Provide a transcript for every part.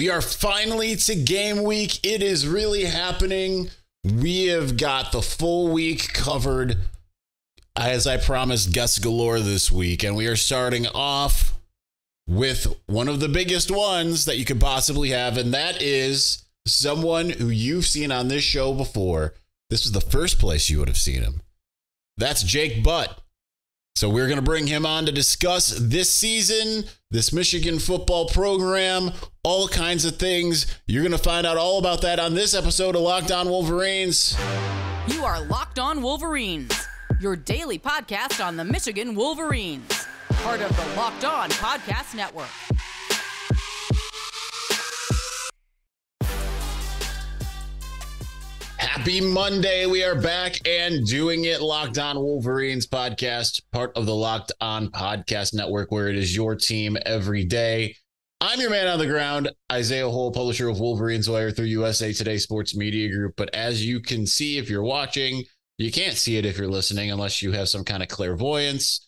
We are finally to game week. It is really happening. We have got the full week covered. As I promised, guests galore this week. And we are starting off with one of the biggest ones that you could possibly have. And that is someone who you've seen on this show before. This is the first place you would have seen him. That's Jake Butt. So we're going to bring him on to discuss this season, this Michigan football program, all kinds of things. You're going to find out all about that on this episode of Locked On Wolverines. You are Locked On Wolverines, your daily podcast on the Michigan Wolverines, part of the Locked On Podcast Network. Happy Monday. We are back and doing it. Locked On Wolverines podcast, part of the Locked On Podcast Network, where it is your team every day. I'm your man on the ground, Isaiah Hole, publisher of Wolverines Wire through USA Today Sports Media Group. But as you can see if you're watching, you can't see it if you're listening unless you have some kind of clairvoyance.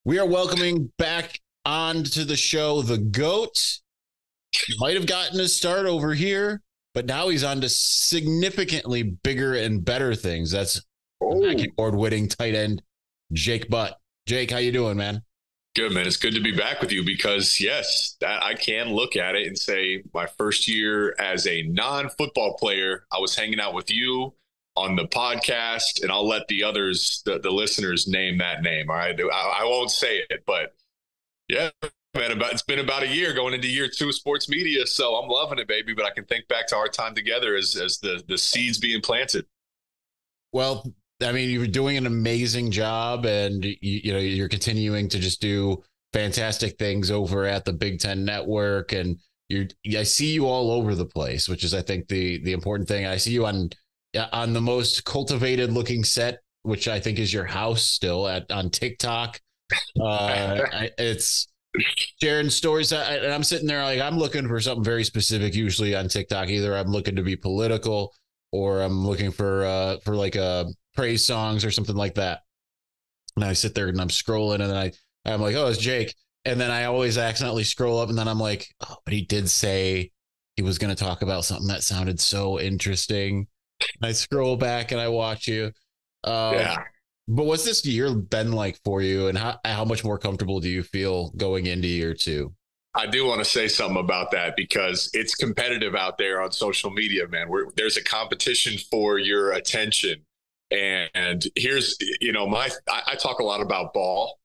We are welcoming back onto the show the GOAT. Might have gotten his start over here, but now he's on to significantly bigger and better things. That's Mackey Award-winning tight end Jake Butt. Jake, how you doing, man? Good, man. It's good to be back with you because, yes, that I can look at it and say my first year as a non-football player, I was hanging out with you on the podcast, and I'll let the others, the listeners, name that name. All right, I won't say it, but yeah. Man, it's been about a year going into year 2 of sports media, so I'm loving it, baby. But I can think back to our time together as the seeds being planted. Well, I mean, you're doing an amazing job, and you're continuing to just do fantastic things over at the Big Ten Network, and I see you all over the place, which is, I think, the important thing. I see you on the most cultivated looking set, which I think is your house still on TikTok. It's sharing stories, and I'm sitting there like I'm looking for something very specific. Usually on TikTok, either I'm looking to be political or I'm looking for like praise songs or something like that. And I sit there and I'm scrolling, and then I'm like, oh, it's Jake. And then I always accidentally scroll up, and then I'm like, oh, but he did say he was going to talk about something that sounded so interesting. And I scroll back and I watch you. Yeah. But what's this year been like for you, and how much more comfortable do you feel going into year 2? I do want to say something about that because it's competitive out there on social media, man. There's a competition for your attention. And here's, I talk a lot about ball,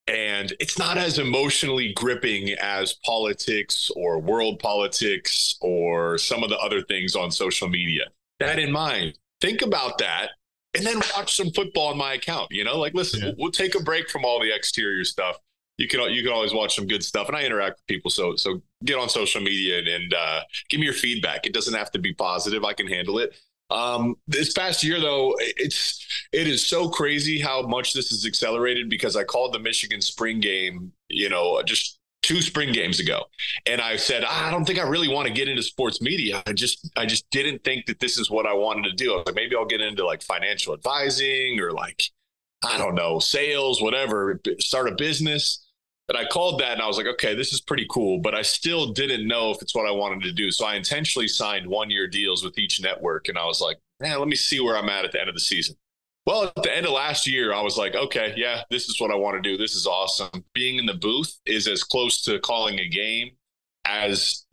and it's not as emotionally gripping as politics or world politics or some of the other things on social media. That in mind, think about that. And then watch some football on my account, listen, we'll take a break from all the exterior stuff. You can always watch some good stuff, and I interact with people. So get on social media and give me your feedback. It doesn't have to be positive. I can handle it. This past year, though, it is so crazy how much this is accelerated because I called the Michigan spring game, just 2 spring games ago. And I said, I don't think I really want to get into sports media. I just didn't think that this is what I wanted to do. I was like, maybe I'll get into like financial advising or like, I don't know, sales, whatever, start a business. And I called that and I was like, okay, this is pretty cool, but I still didn't know if it's what I wanted to do. So I intentionally signed 1-year deals with each network. And I was like, man, let me see where I'm at the end of the season. Well, at the end of last year, I was like, okay, yeah, this is what I want to do. This is awesome. Being in the booth is as close to calling a game as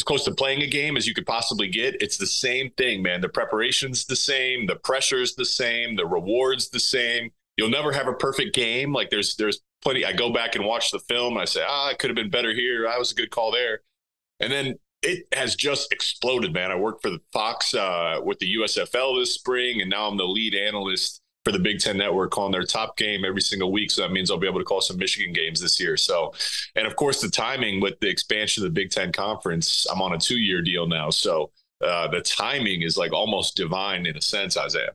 close to playing a game as you could possibly get. It's the same thing, man. The preparation's the same. The pressure's the same. The reward's the same. You'll never have a perfect game. Like there's plenty. I go back and watch the film. And I say, I could have been better here. That was a good call there. And then it has just exploded, man. I worked for the Fox with the USFL this spring, and now I'm the lead analyst for the Big Ten Network, calling their top game every single week. So that means I'll be able to call some Michigan games this year. So, and of course, the timing with the expansion of the Big Ten Conference, I'm on a 2-year deal now. So the timing is like almost divine in a sense, Isaiah.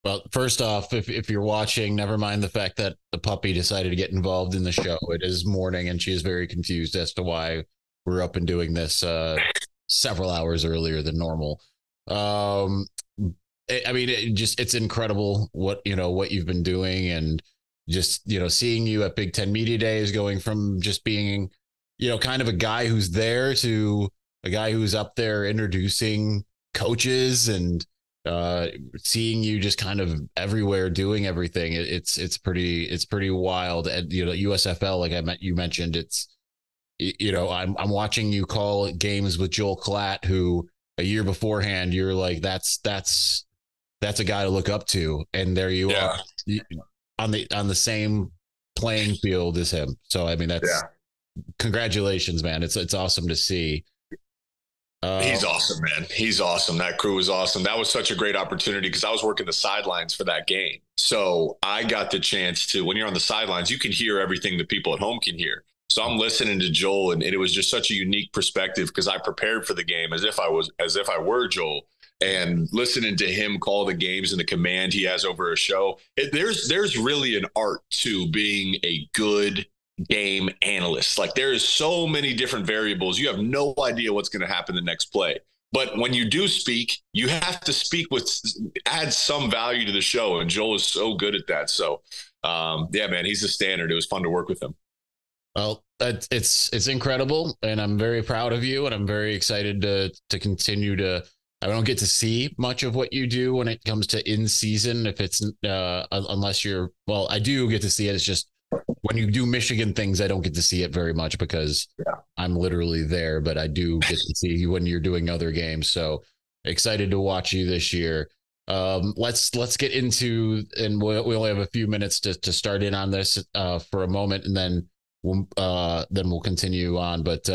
Well, first off, if you're watching, never mind the fact that the puppy decided to get involved in the show. It is morning, and she is very confused as to why we're up and doing this several hours earlier than normal. I mean, it's incredible what you've been doing, and just, seeing you at Big Ten Media Days, going from just being, kind of a guy who's there to a guy who's up there introducing coaches and seeing you just kind of everywhere doing everything. It's pretty wild. And, USFL, like you mentioned, I'm watching you call games with Joel Klatt, who a year beforehand, you're like, that's a guy to look up to. And there you are on the same playing field as him. So, I mean, congratulations, man. It's awesome to see. He's awesome, man. He's awesome. That crew was awesome. That was such a great opportunity because I was working the sidelines for that game. So I got the chance to, when you're on the sidelines, you can hear everything the people at home can hear. So I'm listening to Joel, and it was just such a unique perspective because I prepared for the game as if I were Joel, and listening to him call the games and the command he has over a show. There's really an art to being a good game analyst. Like, there is so many different variables. You have no idea what's going to happen the next play. But when you do speak, you have to speak add some value to the show. And Joel is so good at that. So, man, he's a standard. It was fun to work with him. Well, it's incredible, and I'm very proud of you, and I'm very excited to continue to. I don't get to see much of what you do when it comes to in season. If it's unless you're, well, I do get to see it. It's just when you do Michigan things, I don't get to see it very much because I'm literally there. But I do get to see you when you're doing other games. So excited to watch you this year. Let's get into, and we only have a few minutes to start in on this for a moment, and then we'll continue on. But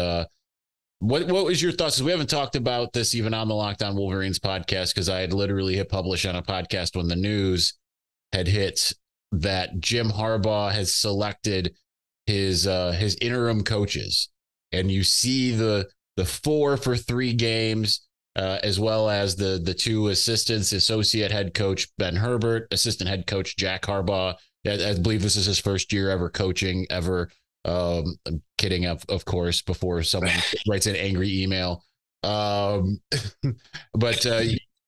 what was your thoughts? We haven't talked about this even on the Locked On Wolverines podcast, because I had literally hit publish on a podcast when the news had hit that Jim Harbaugh has selected his interim coaches, and you see the 4 for 3 games, as well as the 2 assistants, associate head coach Ben Herbert, assistant head coach Jack Harbaugh. I believe this is his first year ever coaching ever. I'm kidding, of course, before someone writes an angry email. But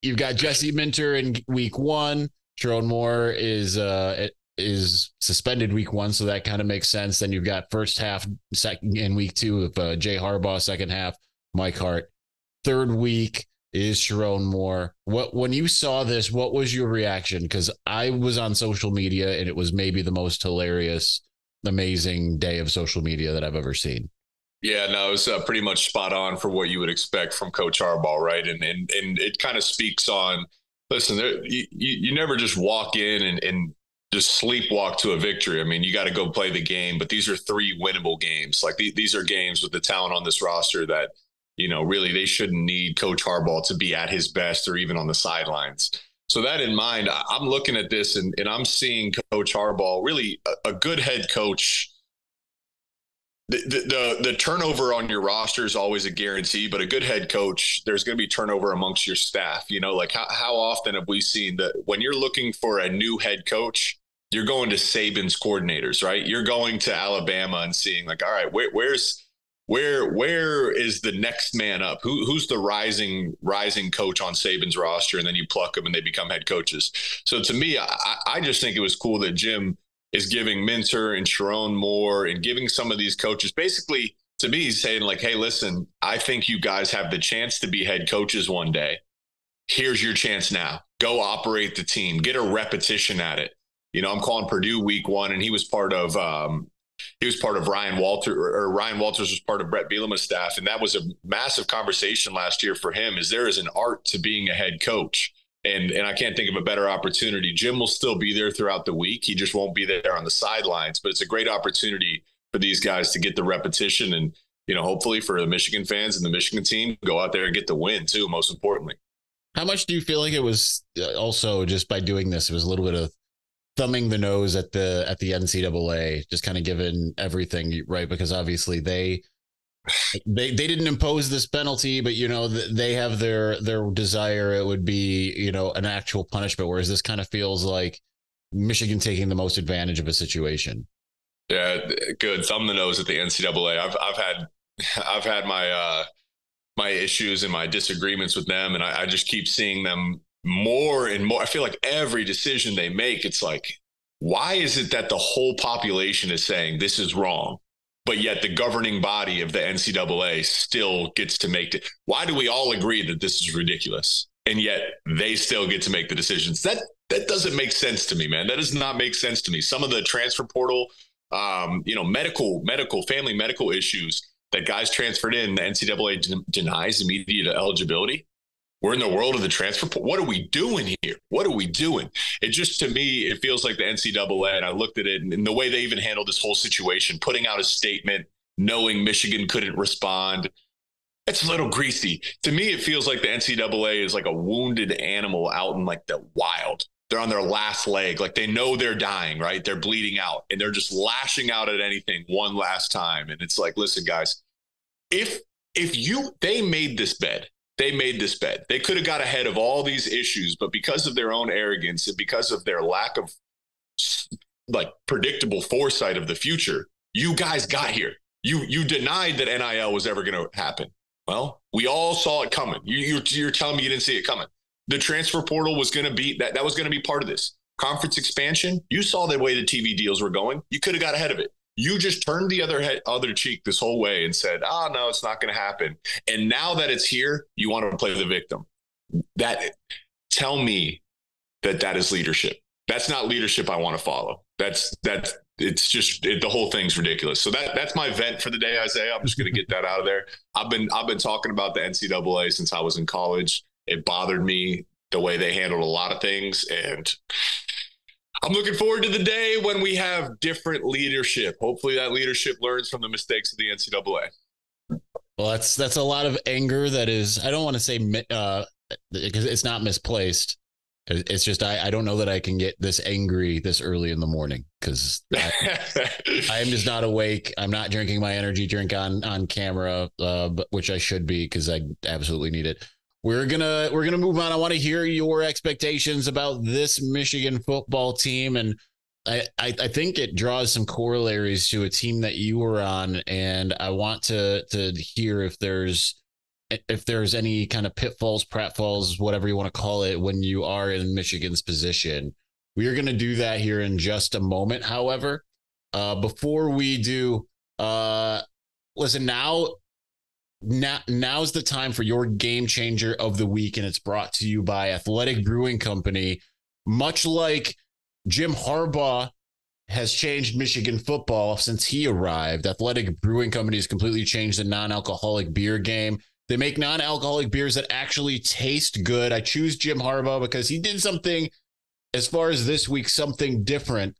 you've got Jesse Minter in week 1. Sharon Moore is suspended week 1, so that kind of makes sense. Then you've got first half, second in week 2 of Jay Harbaugh, second half Mike Hart. Third week is Sharon Moore. When you saw this, what was your reaction? Because I was on social media, and it was maybe the most hilarious, amazing day of social media that I've ever seen. Yeah, no, it was pretty much spot on for what you would expect from Coach Harbaugh, right? And it kind of speaks on, listen, you never just walk in and just sleepwalk to a victory. I mean, you got to go play the game, but these are 3 winnable games. Like, these are games with the talent on this roster that, really they shouldn't need Coach Harbaugh to be at his best or even on the sidelines. So that in mind, I'm looking at this and I'm seeing Coach Harbaugh, really a good head coach. The turnover on your roster is always a guarantee, but a good head coach, there's going to be turnover amongst your staff. Like how often have we seen that when you're looking for a new head coach, you're going to Saban's coordinators, right? You're going to Alabama and seeing like, all right, where is the next man up? Who's the rising coach on Saban's roster? And then you pluck them and they become head coaches. So to me, I just think it was cool that Jim is giving Minter and Sharon Moore and giving some of these coaches, basically, to me, he's saying like, hey, listen, I think you guys have the chance to be head coaches one day. Here's your chance now. Go operate the team. Get a repetition at it. I'm calling Purdue week 1, and he was part of Ryan Walters, or Ryan Walters was part of Brett Bielema's staff. And that was a massive conversation last year for him, is there is an art to being a head coach. And I can't think of a better opportunity. Jim will still be there throughout the week. He just won't be there on the sidelines, but it's a great opportunity for these guys to get the repetition. And, hopefully for the Michigan fans and the Michigan team, go out there and get the win too, most importantly. How much do you feel like it was also just by doing this, it was a little bit of thumbing the nose at the NCAA, just kind of given everything, right? Because obviously they didn't impose this penalty, but they have their desire. It would be an actual punishment, whereas this kind of feels like Michigan taking the most advantage of a situation. Yeah, good. Thumb the nose at the NCAA. I've had my issues and my disagreements with them, and I just keep seeing them more and more. I feel like every decision they make, it's like, why is it that the whole population is saying this is wrong? but yet the governing body of the NCAA still gets to make it. Why do we all agree that this is ridiculous? And yet they still get to make the decisions. That doesn't make sense to me, man. That does not make sense to me. Some of the transfer portal, family medical issues that guys transferred in, the NCAA denies immediate eligibility. We're in the world of the transfer portal. What are we doing here? What are we doing? It just, to me, it feels like the NCAA, and I looked at it and the way they even handled this whole situation, putting out a statement, knowing Michigan couldn't respond. It's a little greasy. To me, it feels like the NCAA is like a wounded animal out in like the wild. They're on their last leg. Like they know they're dying, right? They're bleeding out and they're just lashing out at anything one last time. And it's like, listen, guys, if they made this bed, they could have got ahead of all these issues, but because of their own arrogance and because of their lack of like predictable foresight of the future, you guys got here. You denied that NIL was ever going to happen. Well, we all saw it coming. You're telling me you didn't see it coming. The transfer portal was going to be that was going to be part of this conference expansion. You saw the way the TV deals were going. You could have got ahead of it. You just turned the other cheek this whole way and said, "Oh no, it's not going to happen." And now that it's here, you want to play the victim. Tell me that is leadership. That's not leadership I want to follow. It's just the whole thing's ridiculous. So that's my vent for the day, Isaiah. I'm just going to get that out of there. I've been talking about the NCAA since I was in college. It bothered me the way they handled a lot of things, and I'm looking forward to the day when we have different leadership. Hopefully that leadership learns from the mistakes of the NCAA. Well, that's a lot of anger that is, I don't want to say because it's not misplaced. It's just I don't know that I can get this angry this early in the morning because I am just not awake. I'm not drinking my energy drink on camera, which I should be because I absolutely need it. We're gonna move on. I want to hear your expectations about this Michigan football team, and I think it draws some corollaries to a team that you were on, and I want to hear if there's any kind of pitfalls, pratfalls, whatever you want to call it, when you are in Michigan's position. We are going to do that here in just a moment. However, before we do, listen, now's the time for your game changer of the week, and it's brought to you by Athletic Brewing Company. Much like Jim Harbaugh has changed Michigan football since he arrived, Athletic Brewing Company has completely changed the non-alcoholic beer game. They make non-alcoholic beers that actually taste good. I choose Jim Harbaugh because he did something, as far as this week, something different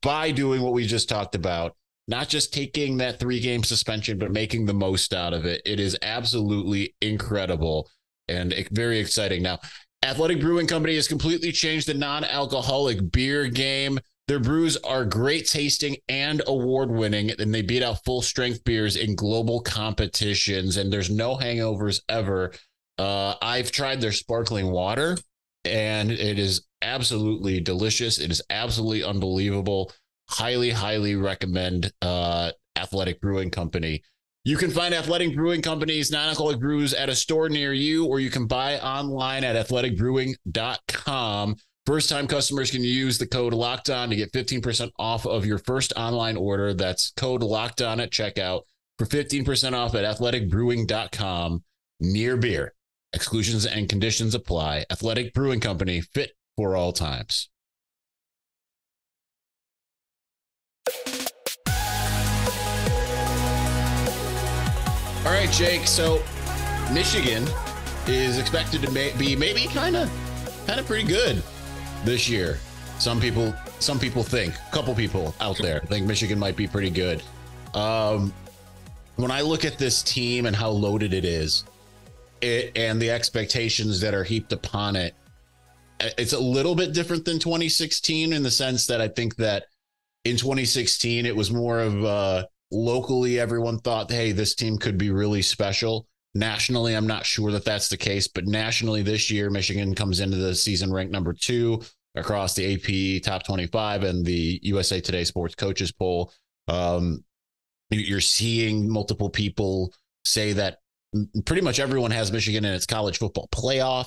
by doing what we just talked about. Not just taking that 3-game suspension, but making the most out of it. It is absolutely incredible and very exciting. Now, Athletic Brewing Company has completely changed the non-alcoholic beer game. Their brews are great tasting and award-winning, and they beat out full-strength beers in global competitions, and there's no hangovers ever. I've tried their sparkling water, and it is absolutely delicious. It is absolutely unbelievable. Highly, highly recommend Athletic Brewing Company. You can find Athletic Brewing Company's non-alcoholic brews at a store near you, or you can buy online at athleticbrewing.com. First-time customers can use the code LOCKEDON to get 15% off of your first online order. That's code LOCKEDON at checkout for 15% off at athleticbrewing.com. Near beer. Exclusions and conditions apply. Athletic Brewing Company, fit for all times. All right, Jake. So Michigan is expected to be maybe kind of pretty good this year. Some people think, a couple people out there think Michigan might be pretty good. When I look at this team and how loaded it is, and the expectations that are heaped upon it, it's a little bit different than 2016 in the sense that I think that in 2016 it was more of locally, everyone thought, hey, this team could be really special. Nationally, I'm not sure that that's the case, but nationally this year, Michigan comes into the season ranked number 2 across the AP Top 25 and the USA Today Sports Coaches Poll. You're seeing multiple people say that pretty much everyone has Michigan in its college football playoff.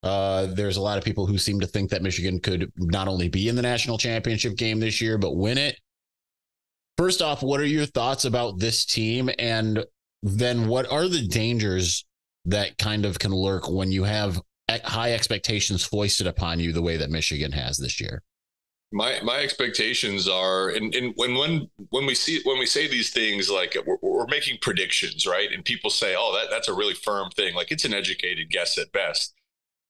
There's a lot of people who seem to think that Michigan could not only be in the national championship game this year, but win it. First off, what are your thoughts about this team? And then what are the dangers that kind of can lurk when you have high expectations foisted upon you the way that Michigan has this year? My expectations are, and when we say these things, like we're making predictions, right? And people say, oh, that's a really firm thing. Like, it's an educated guess at best.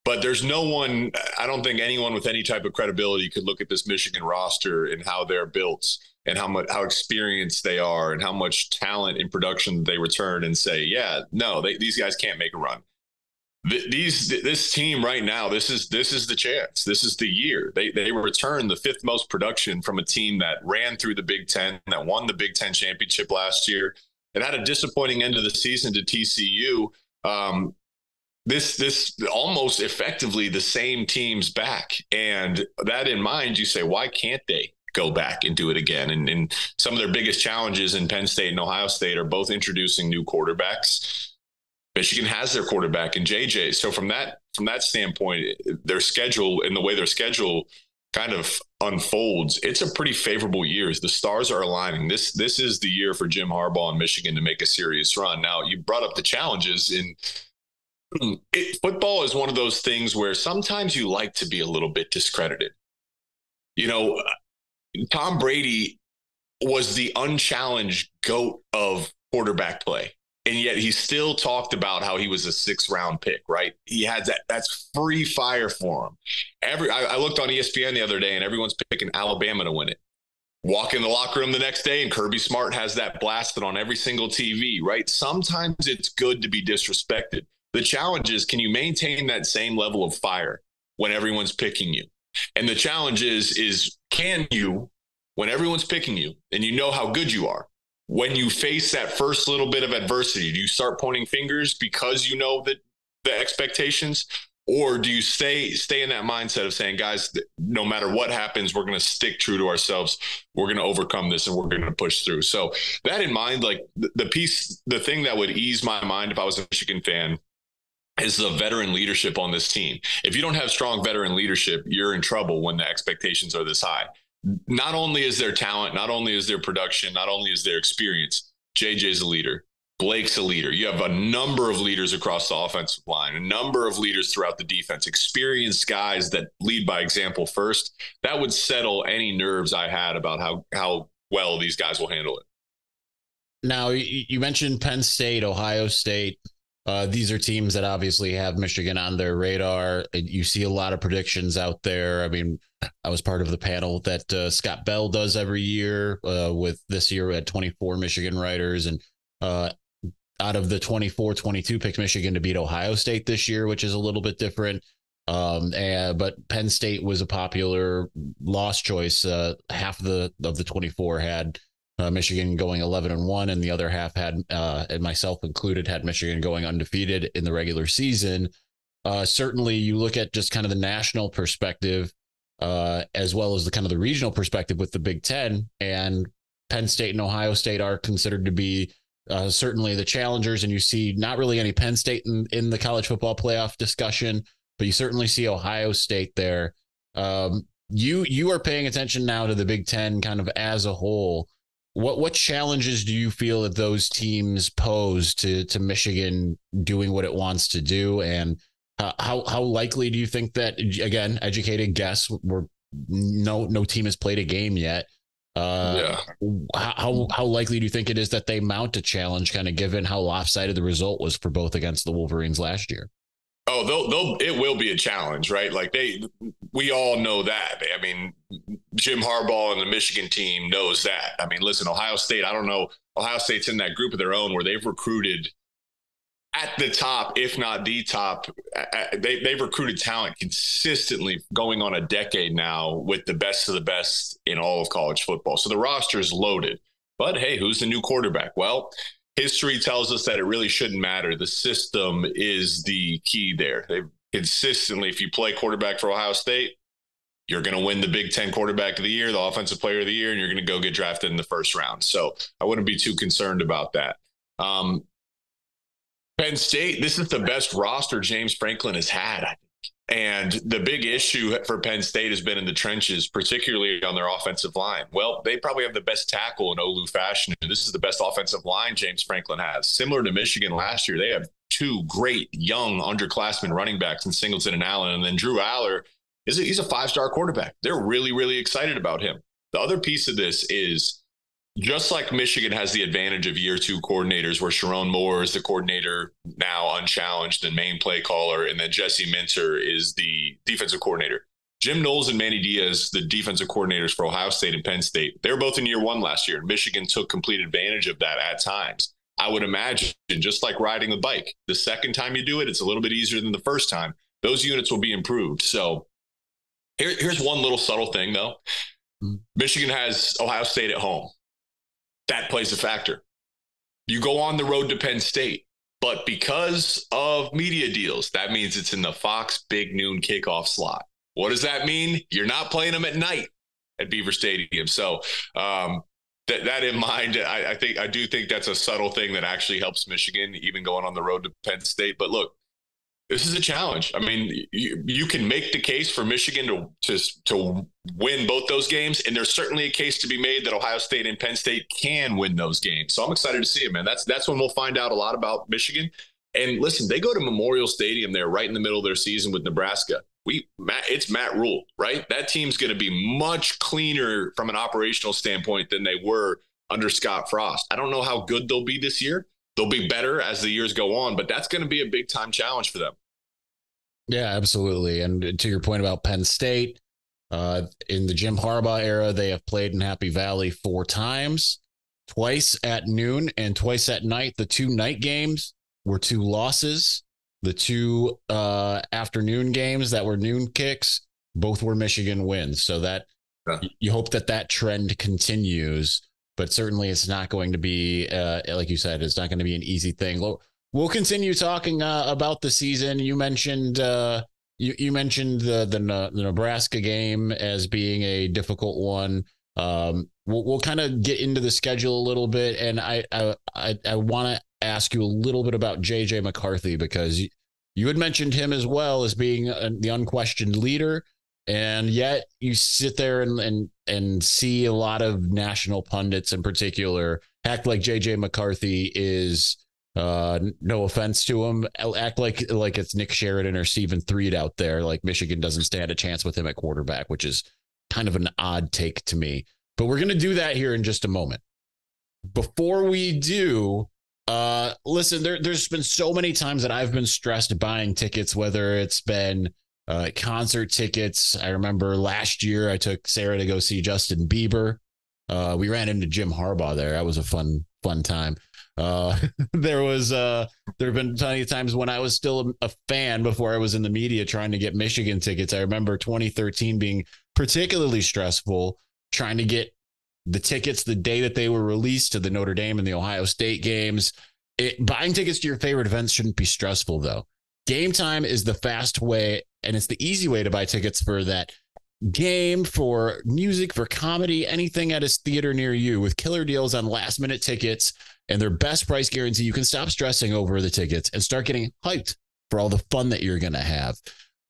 But there's no one, I don't think anyone with any type of credibility could look at this Michigan roster and how they're built and how experienced they are and how much talent in production they return and say, yeah, no, these guys can't make a run. This team right now, this is the chance. This is the year. They return the 5th most production from a team that ran through the Big Ten, that won the Big Ten championship last year, and had a disappointing end of the season to TCU. This almost effectively the same team's back. And that in mind, you say, why can't they go back and do it again? And some of their biggest challenges in Penn State and Ohio State are both introducing new quarterbacks. Michigan has their quarterback in JJ. So from that standpoint, their schedule and the way their schedule kind of unfolds, it's a pretty favorable year. The stars are aligning. This is the year for Jim Harbaugh and Michigan to make a serious run. Now, you brought up the challenges in football is one of those things where sometimes you like to be a little bit discredited. You know, Tom Brady was the unchallenged GOAT of quarterback play. And yet he still talked about how he was a 6th-round pick, right? He had that's free fire for him. I looked on ESPN the other day and everyone's picking Alabama to win it. Walk in the locker room the next day and Kirby Smart has that blasted on every single TV, right? Sometimes it's good to be disrespected. The challenge is, can you maintain that same level of fire when everyone's picking you? And the challenge is can you, when everyone's picking you and you know how good you are, when you face that first little bit of adversity, do you start pointing fingers because you know that the expectations, or do you stay in that mindset of saying, guys, no matter what happens, we're going to stick true to ourselves. We're going to overcome this and we're going to push through. So that in mind, like the thing that would ease my mind if I was a Michigan fan is the veteran leadership on this team. If you don't have strong veteran leadership, you're in trouble when the expectations are this high. Not only is there talent, not only is there production, not only is there experience, JJ's a leader. Blake's a leader. You have a number of leaders across the offensive line, a number of leaders throughout the defense, experienced guys that lead by example first. That would settle any nerves I had about how well these guys will handle it. Now, you mentioned Penn State, Ohio State. These are teams that obviously have Michigan on their radar. You see a lot of predictions out there. I mean, I was part of the panel that Scott Bell does every year with this year at 24 Michigan writers. And out of the 24-22 picked Michigan to beat Ohio State this year, which is a little bit different. But Penn State was a popular lost choice. Half of the 24 had Michigan going 11-1, and the other half had, and myself included, had Michigan going undefeated in the regular season. Certainly, you look at just kind of the national perspective, as well as the kind of the regional perspective with the Big Ten, and Penn State and Ohio State are considered to be certainly the challengers. And you see not really any Penn State in the college football playoff discussion, but you certainly see Ohio State there. You are paying attention now to the Big Ten kind of as a whole. What challenges do you feel that those teams pose to Michigan doing what it wants to do? And how likely do you think that, again, educated guess, no team has played a game yet. How likely do you think it is that they mount a challenge, kind of given how lopsided the result was for both against the Wolverines last year? Oh, it will be a challenge, right? Like we all know that. I mean, Jim Harbaugh and the Michigan team knows that. I mean, listen, Ohio State, I don't know. Ohio State's in that group of their own where they've recruited at the top, if not the top. They've recruited talent consistently going on a decade now with the best of the best in all of college football. So the roster is loaded. But hey, who's the new quarterback? Well, history tells us that it really shouldn't matter. The system is the key there. They've consistently, if you play quarterback for Ohio State, you're going to win the Big Ten quarterback of the year, the offensive player of the year, and you're going to go get drafted in the first round. So I wouldn't be too concerned about that. Penn State, this is the best roster James Franklin has had, I think. And the big issue for Penn State has been in the trenches, particularly on their offensive line. Well, they probably have the best tackle in Olu fashion. And this is the best offensive line James Franklin has. Similar to Michigan last year, they have two great young underclassmen running backs in Singleton and Allen. And then Drew Aller, he's a five-star quarterback. They're really, really excited about him. The other piece of this is, just like Michigan has the advantage of year two coordinators, where Sharon Moore is the coordinator now unchallenged and main play caller, and then Jesse Minter is the defensive coordinator. Jim Knowles and Manny Diaz, the defensive coordinators for Ohio State and Penn State, they were both in year one last year. Michigan took complete advantage of that at times. I would imagine, just like riding the bike, the second time you do it, it's a little bit easier than the first time. Those units will be improved. So here's one little subtle thing, though. Michigan has Ohio State at home. That plays a factor. You go on the road to Penn State, but because of media deals, that means it's in the Fox Big Noon kickoff slot. What does that mean? You're not playing them at night at Beaver Stadium. So that in mind, I do think that's a subtle thing that actually helps Michigan, even going on the road to Penn State. But look, this is a challenge. I mean, you can make the case for Michigan to win both those games, and there's certainly a case to be made that Ohio State and Penn State can win those games. So I'm excited to see it, man. That's when we'll find out a lot about Michigan. And listen, they go to Memorial Stadium there right in the middle of their season with Nebraska. It's Matt Rule, right? That team's going to be much cleaner from an operational standpoint than they were under Scott Frost. I don't know how good they'll be this year. They'll be better as the years go on, but that's going to be a big time challenge for them. Yeah, absolutely. And to your point about Penn State, in the Jim Harbaugh era, they have played in Happy Valley 4 times, twice at noon and twice at night. The 2 night games were 2 losses. The 2 afternoon games that were noon kicks, both were Michigan wins. So that you hope that trend continues. But certainly it's not going to be, like you said, it's not going to be an easy thing. We'll continue talking about the season. You mentioned you mentioned the Nebraska game as being a difficult one. We'll kind of get into the schedule a little bit, and I want to ask you a little bit about JJ McCarthy, because you had mentioned him as well as being the unquestioned leader. And yet you sit there and see a lot of national pundits in particular act like JJ McCarthy is, no offense to him, act like it's Nick Sheridan or Stephen Threed out there, like Michigan doesn't stand a chance with him at quarterback, which is kind of an odd take to me. But we're going to do that here in just a moment. Before we do, listen, there's been so many times that I've been stressed buying tickets, whether it's been concert tickets. I remember last year I took Sarah to go see Justin Bieber. We ran into Jim Harbaugh there. That was a fun time. There have been plenty of times when I was still a fan before I was in the media trying to get Michigan tickets. I remember 2013 being particularly stressful, trying to get the tickets the day that they were released to the Notre Dame and the Ohio State games. Buying tickets to your favorite events shouldn't be stressful, though. Gametime is the fast way, and it's the easy way to buy tickets for that game, for music, for comedy, anything at a theater near you, with killer deals on last-minute tickets and their best price guarantee. You can stop stressing over the tickets and start getting hyped for all the fun that you're going to have.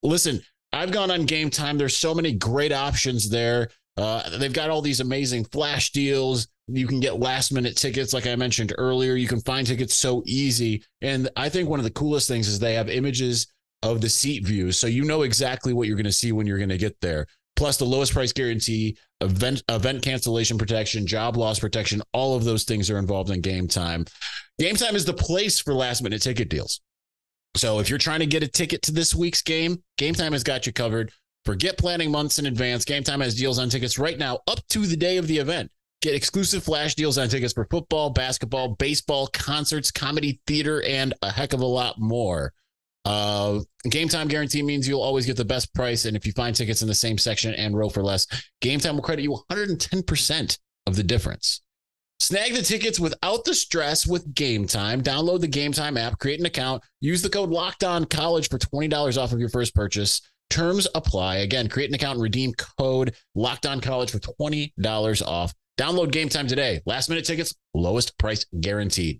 Listen, I've gone on Gametime. There's so many great options there. They've got all these amazing flash deals. You can get last-minute tickets, like I mentioned earlier. You can find tickets so easy. And I think one of the coolest things is they have images of the seat views, so you know exactly what you're going to see when you're going to get there. Plus the lowest price guarantee, event cancellation protection, job loss protection, all of those things are involved in Gametime. Gametime is the place for last-minute ticket deals. So if you're trying to get a ticket to this week's game, Gametime has got you covered. Forget planning months in advance. Gametime has deals on tickets right now up to the day of the event. Get exclusive flash deals on tickets for football, basketball, baseball, concerts, comedy, theater, and a heck of a lot more. Gametime guarantee means you'll always get the best price. And if you find tickets in the same section and row for less, Gametime will credit you 110% of the difference. Snag the tickets without the stress with Gametime. Download the Gametime app, create an account, use the code LOCKEDONCollege for $20 off of your first purchase. Terms apply. Again, create an account and redeem code LOCKEDONCollege for $20 off. Download Gametime today. Last minute tickets, lowest price guaranteed.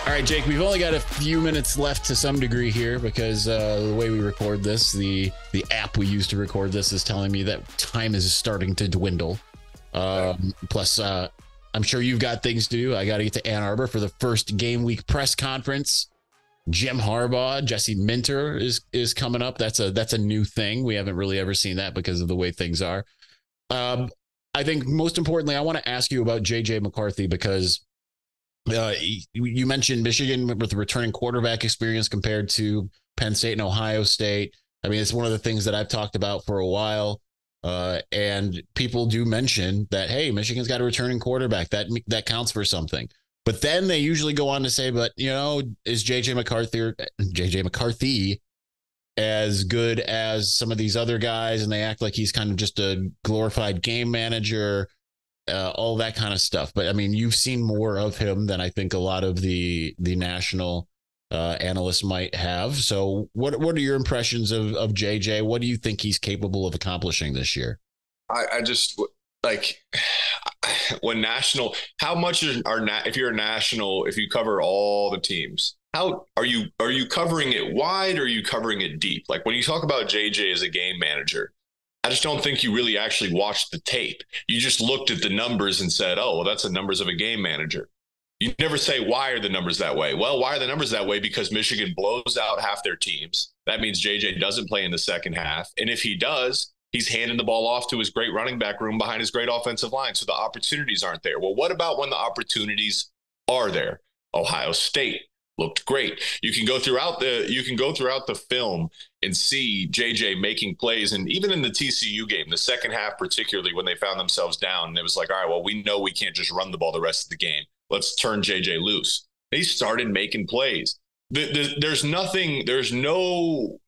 All right, Jake, we've only got a few minutes left to some degree here because the way we record this, the app we use to record this is telling me that time is starting to dwindle. Plus, I'm sure you've got things to do. I got to get to Ann Arbor for the first game week press conference. Jim Harbaugh, Jesse Minter is coming up. That's a new thing. We haven't really ever seen that because of the way things are. I think most importantly, I want to ask you about JJ McCarthy because you mentioned Michigan with the returning quarterback experience compared to Penn State and Ohio State. I mean, it's one of the things that I've talked about for a while. And people do mention that, hey, Michigan's got a returning quarterback. That counts for something. But then they usually go on to say, but, is JJ McCarthy as good as some of these other guys? And they act like he's kind of just a glorified game manager. All that kind of stuff. But I mean, you've seen more of him than I think a lot of the national analysts might have. So what are your impressions of JJ? What do you think he's capable of accomplishing this year? I just like when national, how much if you're a national, if you cover all the teams, how are you covering it wide or are you covering it deep? Like when you talk about JJ as a game manager, I just don't think you really actually watched the tape. You just looked at the numbers and said, oh, well, that's the numbers of a game manager. You never say, why are the numbers that way? Well, why are the numbers that way? Because Michigan blows out half their teams. That means JJ doesn't play in the second half. And if he does, he's handing the ball off to his great running back room behind his great offensive line. So the opportunities aren't there. Well, what about when the opportunities are there? Ohio State looked great. You can go throughout the film and see JJ making plays. And even in the TCU game, the second half, particularly when they found themselves down, and it was like, all right, well, we know we can't just run the ball the rest of the game. Let's turn JJ loose. He started making plays. There's no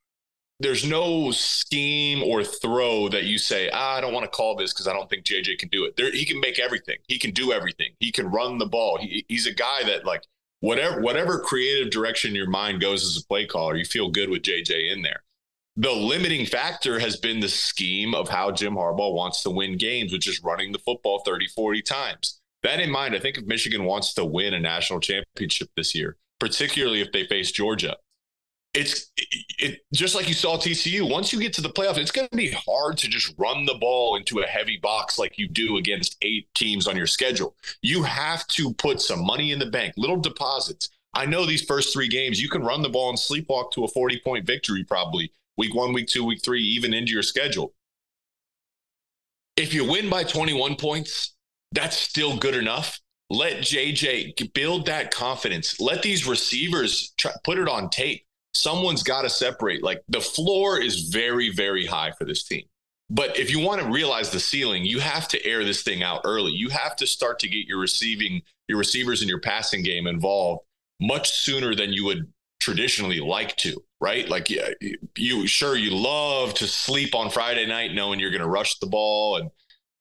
scheme or throw that you say, I don't want to call this because I don't think JJ can do it. He can make everything. He can do everything. He can run the ball. He's a guy that, like, whatever creative direction your mind goes as a play caller, you feel good with JJ in there. The limiting factor has been the scheme of how Jim Harbaugh wants to win games, which is running the football 30, 40 times. That in mind, I think if Michigan wants to win a national championship this year, particularly if they face Georgia, it's just like you saw TCU. Once you get to the playoffs, it's going to be hard to just run the ball into a heavy box like you do against 8 teams on your schedule. You have to put some money in the bank, little deposits. I know these first 3 games, you can run the ball and sleepwalk to a 40-point victory probably week 1, week 2, week 3, even into your schedule. If you win by 21 points, that's still good enough. Let JJ build that confidence. Let these receivers put it on tape. Someone's got to separate. Like, the floor is very, very high for this team. But if you want to realize the ceiling, you have to air this thing out early. You have to start to get your receivers and your passing game involved much sooner than you would traditionally like to, right? Like, you love to sleep on Friday night knowing you're going to rush the ball and,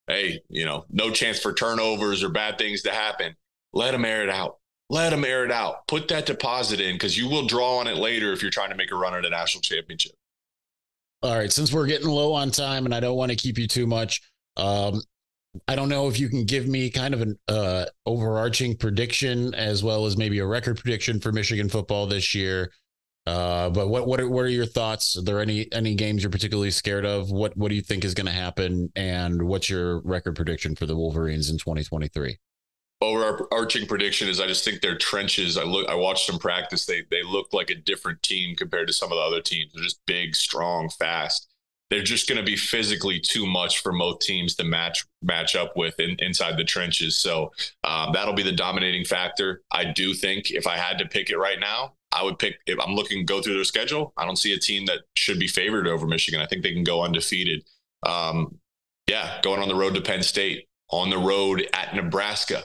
hey, no chance for turnovers or bad things to happen. Let them air it out. Let them air it out. Put that deposit in because you will draw on it later if you're trying to make a run at a national championship. All right. Since we're getting low on time and I don't want to keep you too much, I don't know if you can give me kind of an overarching prediction as well as maybe a record prediction for Michigan football this year. But what are your thoughts? Are there any games you're particularly scared of? What do you think is going to happen? And what's your record prediction for the Wolverines in 2023? Overarching prediction is I just think their trenches. I watched them practice. They look like a different team compared to some of the other teams. They're just big, strong, fast. They're just going to be physically too much for most teams to match up with inside the trenches. So that'll be the dominating factor. I do think if I had to pick it right now, I would pick, if I'm looking to go through their schedule, I don't see a team that should be favored over Michigan. I think they can go undefeated. Going on the road to Penn State, on the road at Nebraska.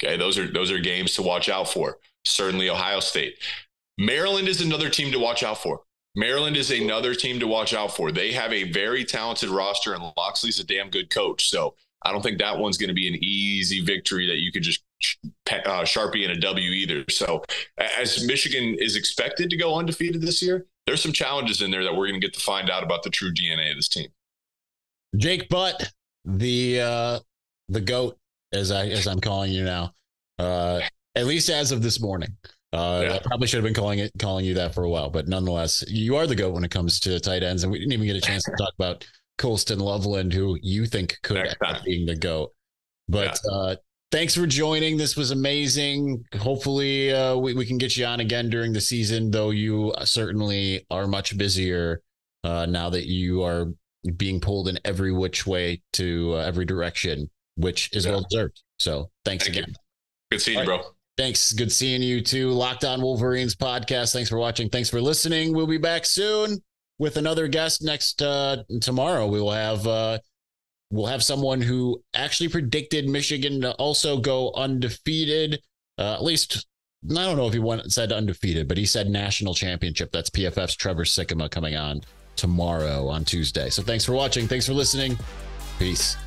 Okay, those are games to watch out for. Certainly Ohio State. Maryland is another team to watch out for. They have a very talented roster, and Loxley's a damn good coach. So I don't think that one's going to be an easy victory that you could just Sharpie in a W either. So as Michigan is expected to go undefeated this year, there's some challenges in there that we're going to get to find out about the true DNA of this team. Jake Butt, the GOAT, as I'm calling you now, at least as of this morning. I probably should have been calling you that for a while, but nonetheless, you are the GOAT when it comes to tight ends. And we didn't even get a chance to talk about Colston Loveland, who you think could end up being the GOAT. But thanks for joining. This was amazing. Hopefully we can get you on again during the season, though you certainly are much busier now that you are being pulled in every which way to every direction, which is well deserved. So thanks again. You. Good seeing you, bro. Thanks. Good seeing you too. Locked On Wolverines podcast. Thanks for watching. Thanks for listening. We'll be back soon with another guest next tomorrow. We'll have someone who actually predicted Michigan to also go undefeated. At least, I don't know if he said undefeated, but he said national championship. That's PFF's Trevor Sikkema coming on tomorrow on Tuesday. So thanks for watching. Thanks for listening. Peace.